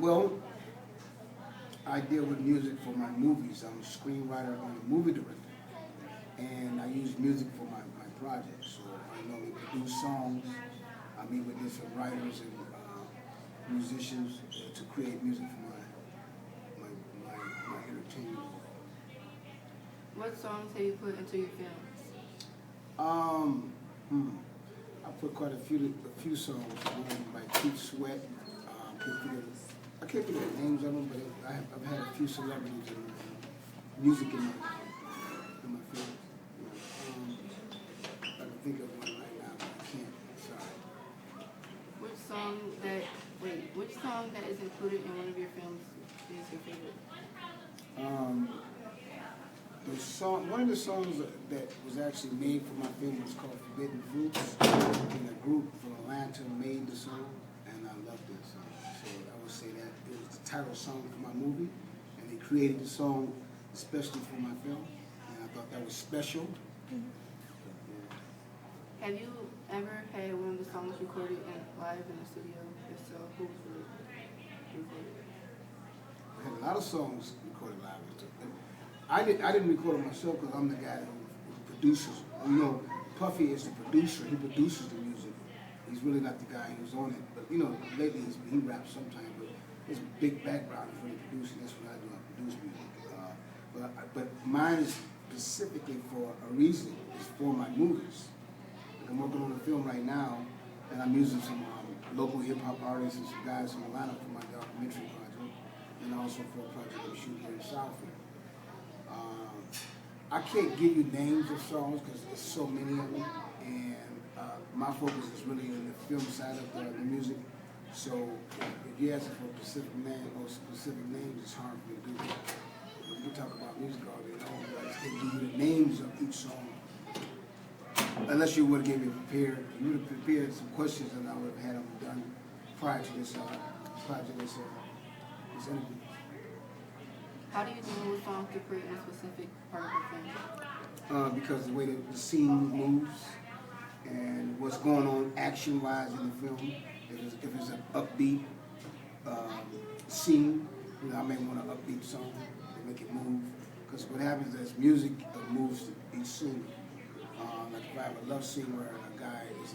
Well, I deal with music for my movies. I'm a screenwriter and a movie director. And I use music for my projects. So I normally produce songs. I meet with different writers and musicians to create music for my entertainment. What songs have you put into your films? Um, I put quite a few songs, like Keith Sweat. I can't think of the names of them, but I've had a few celebrities in music in my film. I can think of one right now, but I can't. Sorry. Which song that is included in one of your films is your favorite? One of the songs that was actually made for my film was called Forbidden Fruits, and a group from Atlanta made the song, and I loved that song. So I would say that it was the title song for my movie, and they created the song especially for my film, and I thought that was special. Have you ever had one of the songs recorded live in the studio? If so, who recorded it? I had a lot of songs recorded live. I didn't record it myself because I'm the guy who produces. You know, Puffy is the producer. He produces the music. He's really not the guy who's on it. But you know, lately he raps sometimes. But his big background is really producing. That's what I do. I produce music. But mine is specifically for a reason. It's for my movies. Like I'm working on a film right now, and I'm using some local hip hop artists and some guys from Atlanta for my documentary project, and also for a project I'm shooting here in Southfield. I can't give you names of songs because there's so many of them, and my focus is really in the film side of the music. So if you ask for a specific name or specific names, it's hard for me to do that. If we talk about music all day long, I just can't give you the names of each song. Unless you would have gave me prepared. If you would have prepared some questions, and I would have had them done prior to this project, this interview. How do you deal with songs to create a specific part of the film? Because the way the scene moves and what's going on action-wise in the film. If it's an upbeat scene, you know, I may want an upbeat song to make it move. Because what happens is music moves each scene. Like if I have a love scene where a guy is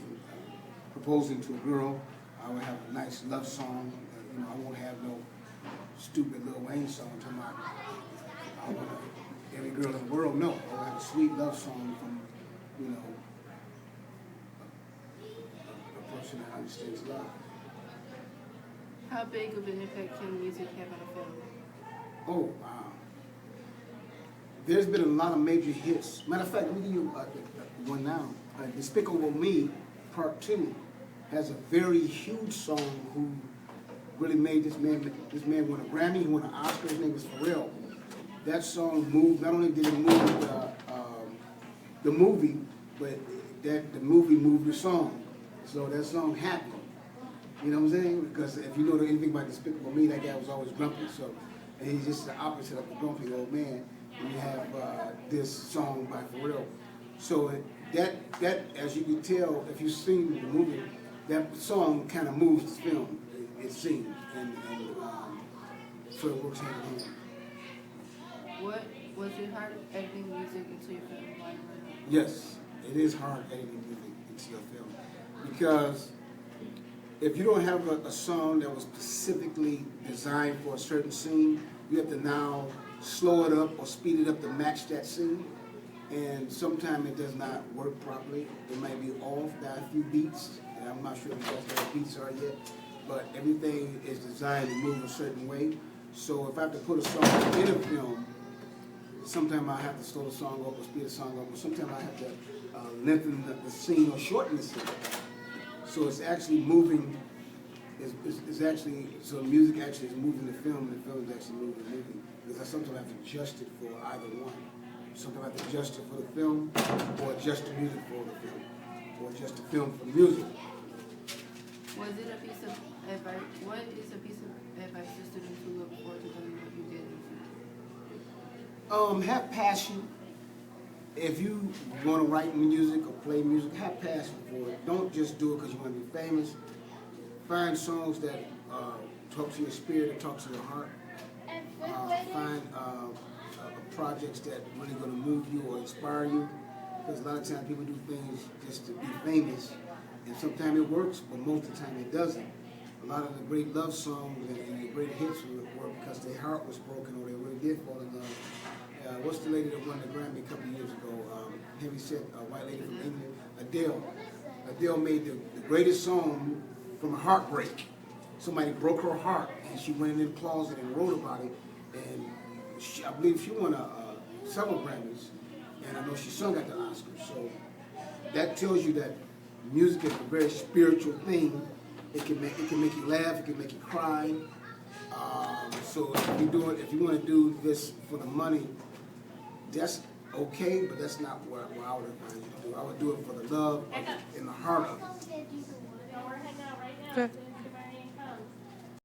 proposing to a girl, I would have a nice love song. You know, I won't have no stupid Lil Wayne song talking about I want every girl in the world know. I will have a sweet love song from, you know, a person that understands love. How big of an impact can music have on a film? Oh, wow. There's been a lot of major hits. Matter of fact, let me give you one now. Despicable Me, Part 2, has a very huge song who really made this man win a Grammy, he won an Oscar. His name was Pharrell. That song moved. Not only did it move the movie, but the movie moved the song. So that song happened. You know what I'm saying? Because if you know anything about Despicable Me, that guy was always grumpy. So, and he's just the opposite of the grumpy old man. And you have this song by Pharrell. So that as you can tell, if you've seen the movie, that song kind of moves the film. It seems, and so it works hand in hand. Was it hard editing music into your film? Yes, it is hard editing music into your film because if you don't have a song that was specifically designed for a certain scene, you have to now slow it up or speed it up to match that scene, and sometimes it does not work properly. It might be off by a few beats, and I'm not sure if that's what the beats are yet. But everything is designed to move a certain way. So if I have to put a song in a film, sometimes I have to slow the song up or speed the song up, or sometimes I have to lengthen the scene or shorten the scene. So it's actually moving, so music actually is moving the film, and the film is actually moving the movie. Because I sometimes have to adjust it for either one. Sometimes I have to adjust it for the film, or adjust the music for the film, or adjust the film for the music. Was it a piece of advice? What is a piece of advice to students who look forward to doing what you did in the future? Have passion. If you want to write music or play music, have passion for it. Don't just do it because you want to be famous. Find songs that talk to your spirit and talk to your heart. Find projects that really going to move you or inspire you. Because a lot of times people do things just to be famous, and sometimes it works, but most of the time it doesn't. A lot of the great love songs and the great hits were because their heart was broken or they really did fall in love. What's the lady that won the Grammy a couple of years ago? Heavy set, white lady from England, Adele. Adele made the greatest song from a heartbreak. Somebody broke her heart, and she went in the closet and wrote about it. And I believe she won several Grammys, and I know she sung at the Oscars. So that tells you that music is a very spiritual thing. It can make you laugh, it can make you cry. So if you want to do this for the money, that's okay, but that's not what I would advise you to do. I would do it for the love in the heart of it. Okay.